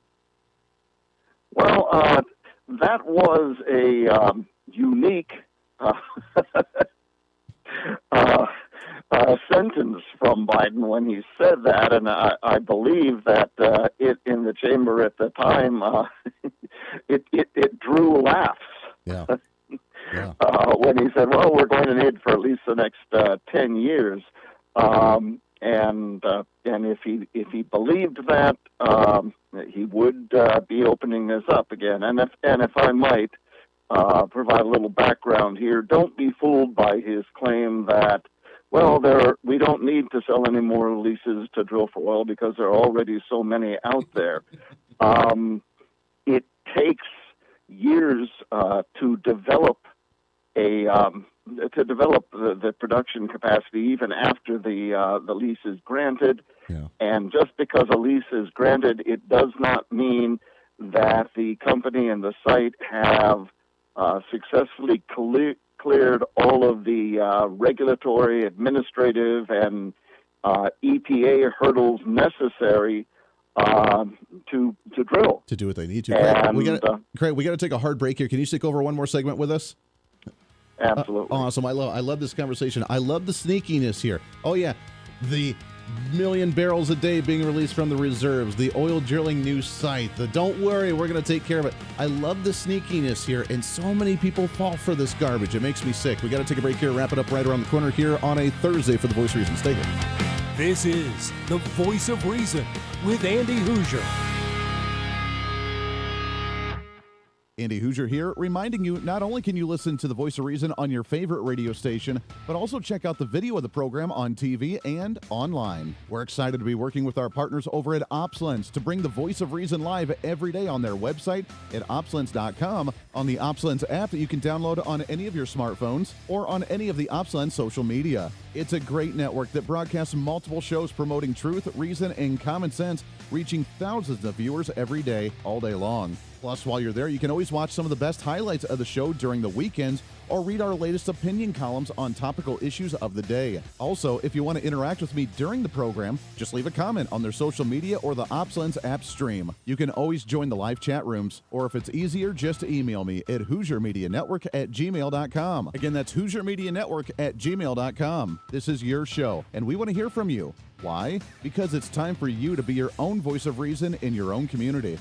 Well, that was a unique sentence from Biden when he said that, and I believe that it in the chamber at the time it drew laughs. Yeah. Yeah. When he said, "Well, we're going to need for at least the next 10 years," and if he believed that, he would be opening this up again. And if I might provide a little background here, don't be fooled by his claim that, well, we don't need to sell any more leases to drill for oil because there are already so many out there. It takes years to develop the production capacity even after the lease is granted. Yeah. And just because a lease is granted, it does not mean that the company and the site have successfully cleared all of the regulatory, administrative, and EPA hurdles necessary to drill. To do what they need to. And, Craig, we got to take a hard break here. Can you stick over one more segment with us? Absolutely. Awesome. I love this conversation. I love the sneakiness here. Oh, yeah. The 1 million barrels a day being released from the reserves, the oil drilling new site, the don't worry, we're going to take care of it. I love the sneakiness here, and so many people fall for this garbage. It makes me sick. We got to take a break here, wrap it up right around the corner here on a Thursday for The Voice of Reason. Stay here. This is The Voice of Reason with Andy Hooser. Andy Hooser here, reminding you not only can you listen to The Voice of Reason on your favorite radio station, but also check out the video of the program on TV and online. We're excited to be working with our partners over at OpsLens to bring The Voice of Reason live every day on their website at opslens.com, on the OpsLens app that you can download on any of your smartphones, or on any of the OpsLens social media. It's a great network that broadcasts multiple shows promoting truth, reason, and common sense, reaching thousands of viewers every day, all day long. Plus, while you're there, you can always watch some of the best highlights of the show during the weekends or read our latest opinion columns on topical issues of the day. Also, if you want to interact with me during the program, just leave a comment on their social media or the OpsLens app stream. You can always join the live chat rooms, or if it's easier, just email me at HooserMediaNetwork@gmail.com. Again, that's HooserMediaNetwork@gmail.com. This is your show, and we want to hear from you. Why? Because it's time for you to be your own voice of reason in your own community.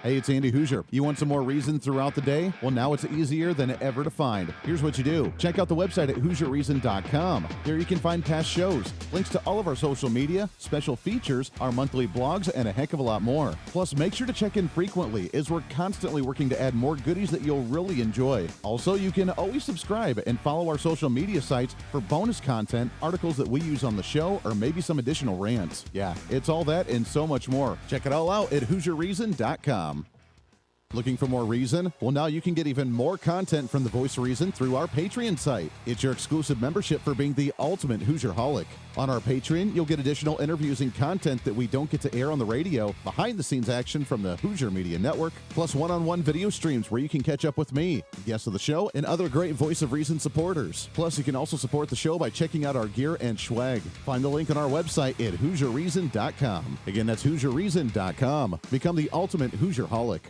Hey, it's Andy Hooser. You want some more reason throughout the day? Well, now it's easier than ever to find. Here's what you do. Check out the website at HooserReason.com. There you can find past shows, links to all of our social media, special features, our monthly blogs, and a heck of a lot more. Plus, make sure to check in frequently as we're constantly working to add more goodies that you'll really enjoy. Also, you can always subscribe and follow our social media sites for bonus content, articles that we use on the show, or maybe some additional rants. Yeah, it's all that and so much more. Check it all out at HooserReason.com. Looking for more reason? Well, now you can get even more content from the Voice of Reason through our Patreon site. It's your exclusive membership for being the ultimate Hoosier-holic. On our Patreon, you'll get additional interviews and content that we don't get to air on the radio, behind-the-scenes action from the Hoosier Media Network, plus one-on-one video streams where you can catch up with me, guests of the show, and other great Voice of Reason supporters. Plus, you can also support the show by checking out our gear and swag. Find the link on our website at HooserReason.com. Again, that's HooserReason.com. Become the ultimate Hoosier-holic.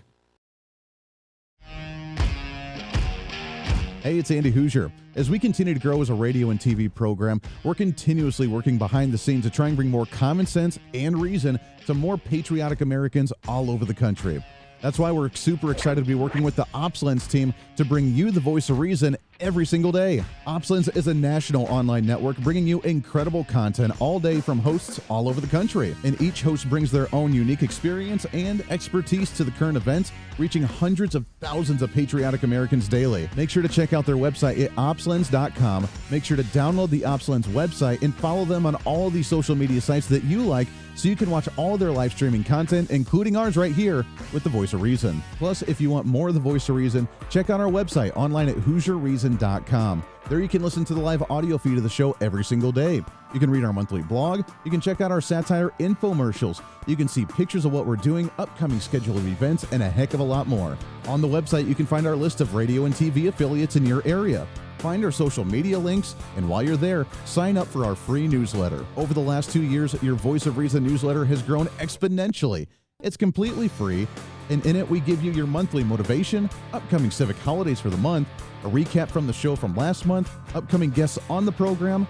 Hey, it's Andy Hooser. As we continue to grow as a radio and TV program, we're continuously working behind the scenes to try and bring more common sense and reason to more patriotic Americans all over the country. That's why we're super excited to be working with the OpsLens team to bring you the Voice of Reason every single day. OpsLens is a national online network bringing you incredible content all day from hosts all over the country. And each host brings their own unique experience and expertise to the current events, reaching hundreds of thousands of patriotic Americans daily. Make sure to check out their website at opslens.com. Make sure to download the OpsLens website and follow them on all of these social media sites that you like, so you can watch all of their live streaming content, including ours right here with the Voice of Reason. Plus, if you want more of the Voice of Reason, check out our website online at HooserReason.com. There you can listen to the live audio feed of the show every single day. You can read our monthly blog. You can check out our satire infomercials. You can see pictures of what we're doing, upcoming schedule of events, and a heck of a lot more. On the website, you can find our list of radio and TV affiliates in your area. Find our social media links, and while you're there, sign up for our free newsletter. Over the last 2 years, your Voice of Reason newsletter has grown exponentially. It's completely free, and in it we give you your monthly motivation, upcoming civic holidays for the month, a recap from the show from last month, upcoming guests on the program,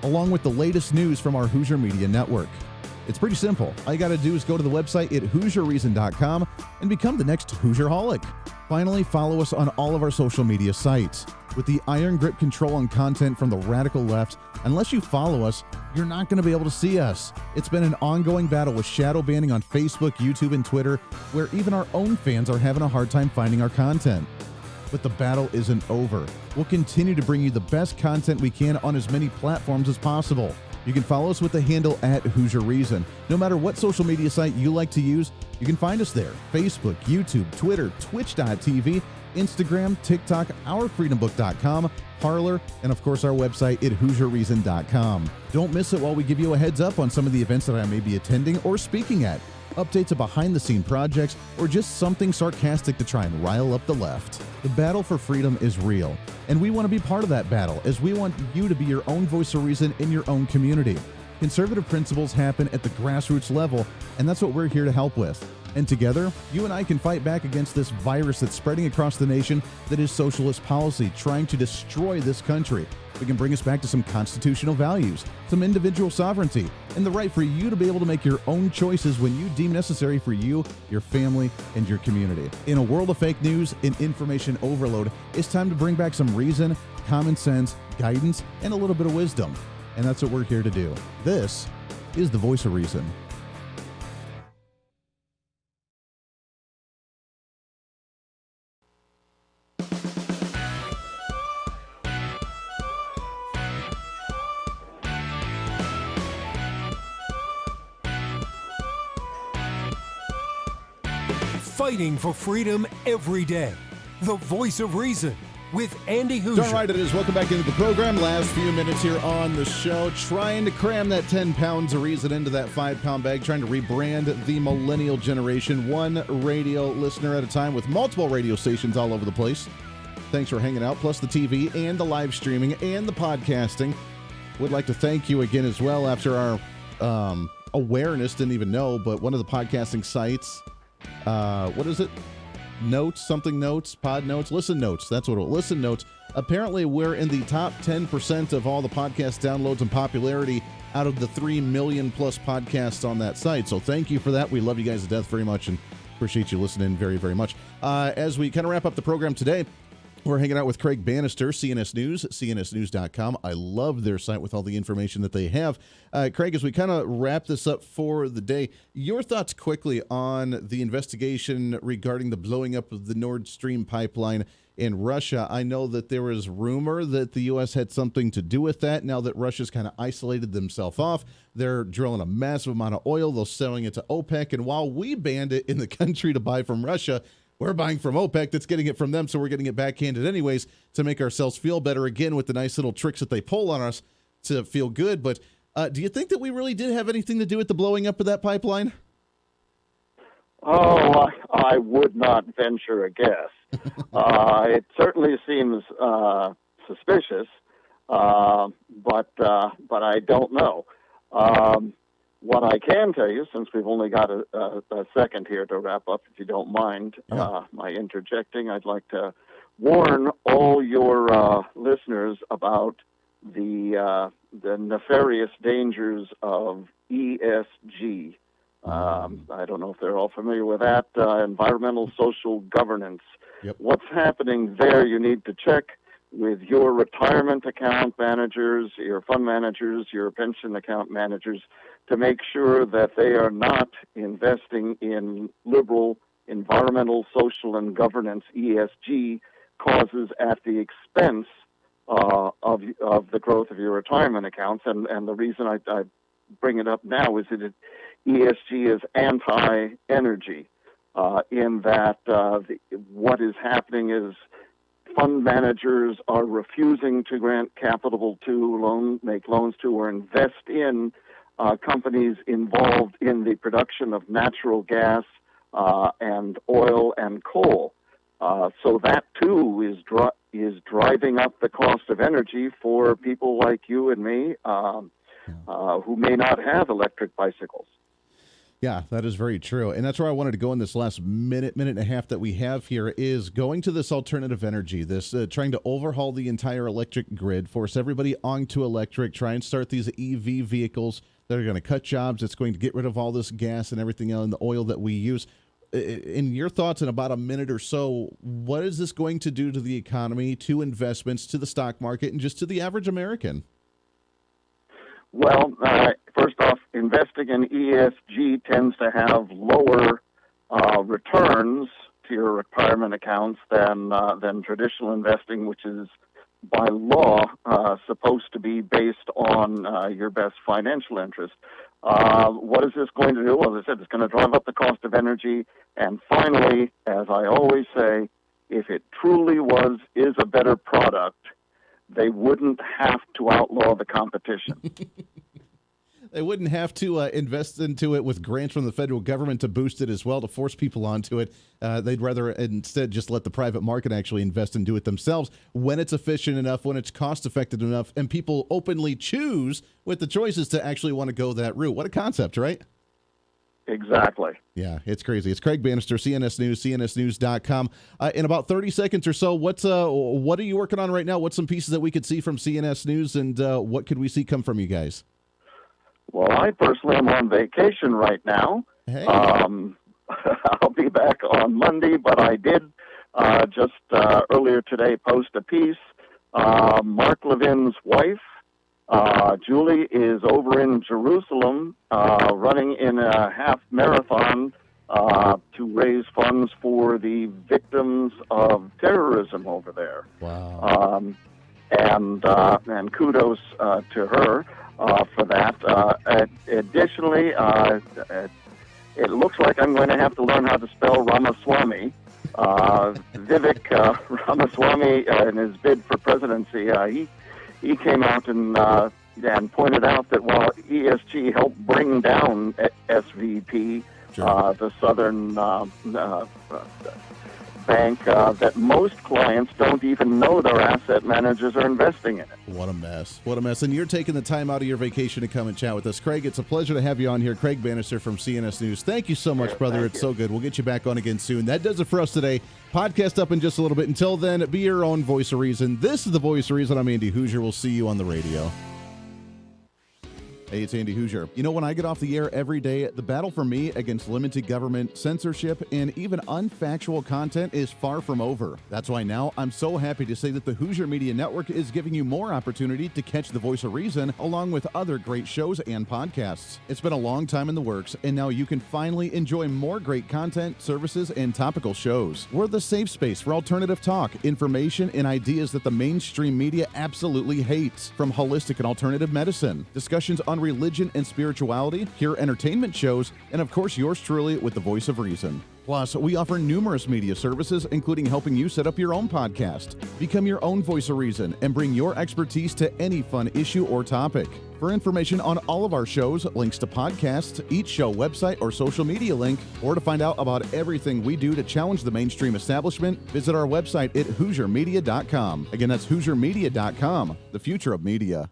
along with the latest news from our Hoosier Media Network. It's pretty simple. All you got to do is go to the website at HooserReason.com and become the next Hoosier-holic. Finally, follow us on all of our social media sites. With the iron grip control on content from the radical left, unless you follow us, you're not going to be able to see us. It's been an ongoing battle with shadow banning on Facebook, YouTube, and Twitter, where even our own fans are having a hard time finding our content. But the battle isn't over. We'll continue to bring you the best content we can on as many platforms as possible. You can follow us with the handle at Hoosier Reason. No matter what social media site you like to use, you can find us there. Facebook, YouTube, Twitter, Twitch.tv, Instagram, TikTok, OurFreedomBook.com, Parler, and of course our website at HooserReason.com. Don't miss it while we give you a heads up on some of the events that I may be attending or speaking at, updates of behind-the-scene projects, or just something sarcastic to try and rile up the left. The battle for freedom is real, and we want to be part of that battle, as we want you to be your own voice of reason in your own community. Conservative principles happen at the grassroots level, and that's what we're here to help with. And together, you and I can fight back against this virus that's spreading across the nation that is socialist policy, trying to destroy this country. We can bring us back to some constitutional values, some individual sovereignty, and the right for you to be able to make your own choices when you deem necessary for you, your family, and your community. In a world of fake news and information overload, it's time to bring back some reason, common sense, guidance, and a little bit of wisdom. And that's what we're here to do. This is the Voice of Reason. Fighting for freedom every day. The Voice of Reason with Andy Hooser. All right, it is. Welcome back into the program. Last few minutes here on the show, trying to cram that 10 pounds of reason into that 5-pound bag, trying to rebrand the millennial generation, one radio listener at a time with multiple radio stations all over the place. Thanks for hanging out, plus the TV and the live streaming and the podcasting. Would like to thank you again as well after our awareness, didn't even know, but one of the podcasting sites, what is it? Pod Notes, Listen Notes. That's what it was. Listen Notes. Apparently, we're in the top 10% of all the podcast downloads and popularity out of the 3 million plus podcasts on that site. So thank you for that. We love you guys to death very much. And Appreciate you listening very, very much. As we kind of wrap up the program today, we're hanging out with Craig Bannister, CNS News, cnsnews.com. I love their site with all the information that they have. Craig, as we kind of wrap this up for the day, your thoughts quickly on the investigation regarding the blowing up of the Nord Stream pipeline in Russia. I know that there was rumor that the U.S. had something to do with that. Now that Russia's kind of isolated themselves off, they're drilling a massive amount of oil. They're selling it to OPEC. And while we banned it in the country to buy from Russia, we're buying from OPEC that's getting it from them, so we're getting it backhanded anyways to make ourselves feel better again with the nice little tricks that they pull on us to feel good. But do you think that we really did have anything to do with the blowing up of that pipeline? Oh, I would not venture a guess. It certainly seems suspicious, but I don't know. What I can tell you, since we've only got a second here to wrap up, if you don't mind my interjecting, I'd like to warn all your listeners about the nefarious dangers of ESG. I don't know if they're all familiar with that, environmental social governance. Yep. What's happening there, you need to check with your retirement account managers, your fund managers, your pension account managers, to make sure that they are not investing in liberal environmental, social, and governance ESG causes at the expense of the growth of your retirement accounts. And the reason I bring it up now is that ESG is anti-energy in that what is happening is fund managers are refusing to grant capital to make loans to, or invest in companies involved in the production of natural gas and oil and coal. So that too is driving up the cost of energy for people like you and me who may not have electric bicycles. Yeah, that is very true. And that's where I wanted to go in this last minute and a half that we have here is going to this alternative energy, this trying to overhaul the entire electric grid, force everybody onto electric, try and start these EV vehicles that are going to cut jobs. It's going to get rid of all this gas and everything else and the oil that we use. In your thoughts in about a minute or so, what is this going to do to the economy, to investments, to the stock market, and just to the average American? Well, first off, investing in ESG tends to have lower returns to your retirement accounts than traditional investing, which is by law supposed to be based on your best financial interest. What is this going to do? Well, as I said, it's going to drive up the cost of energy. And finally, as I always say, if it truly is a better product, they wouldn't have to outlaw the competition. They wouldn't have to invest into it with grants from the federal government to boost it as well, to force people onto it. They'd rather instead just let the private market actually invest and do it themselves when it's efficient enough, when it's cost-effective enough, and people openly choose with the choices to actually want to go that route. What a concept, right? Exactly. Yeah, it's crazy. It's Craig Bannister, CNS News, cnsnews.com. In about 30 seconds or so, what are you working on right now? What's some pieces that we could see from CNS News, and what could we see come from you guys? Well, I personally am on vacation right now. Hey. I'll be back on Monday, but I did just earlier today post a piece. Mark Levin's wife, Julie, is over in Jerusalem running in a half marathon to raise funds for the victims of terrorism over there. Wow. And kudos to her for that. Additionally, it looks like I'm going to have to learn how to spell Ramaswamy. Vivek Ramaswamy, in his bid for presidency, he came out and pointed out that while ESG helped bring down SVP, sure, the Southern bank, that most clients don't even know their asset managers are investing in it. What a mess. What a mess. And you're taking the time out of your vacation to come and chat with us. Craig, it's a pleasure to have you on here. Craig Bannister from CNS News. Thank you so much, brother. It's so good. We'll get you back on again soon. That does it for us today. Podcast up in just a little bit. Until then, be your own voice of reason. This is the Voice of Reason. I'm Andy Hooser. We'll see you on the radio. Hey, it's Andy Hooser. You know, when I get off the air every day, the battle for me against limited government, censorship, and even unfactual content is far from over. That's why now I'm so happy to say that the Hooser Media Network is giving you more opportunity to catch the voice of reason along with other great shows and podcasts. It's been a long time in the works, and now you can finally enjoy more great content, services, and topical shows. We're the safe space for alternative talk, information, and ideas that the mainstream media absolutely hates. From holistic and alternative medicine, discussions on religion and spirituality, pure entertainment shows, and of course yours truly with the voice of reason. Plus, we offer numerous media services, including helping you set up your own podcast, become your own voice of reason, and bring your expertise to any fun issue or topic. For information on all of our shows, links to podcasts, each show website or social media link, or to find out about everything we do to challenge the mainstream establishment, visit our website at HooserMedia.com. Again, that's HooserMedia.com, the future of media.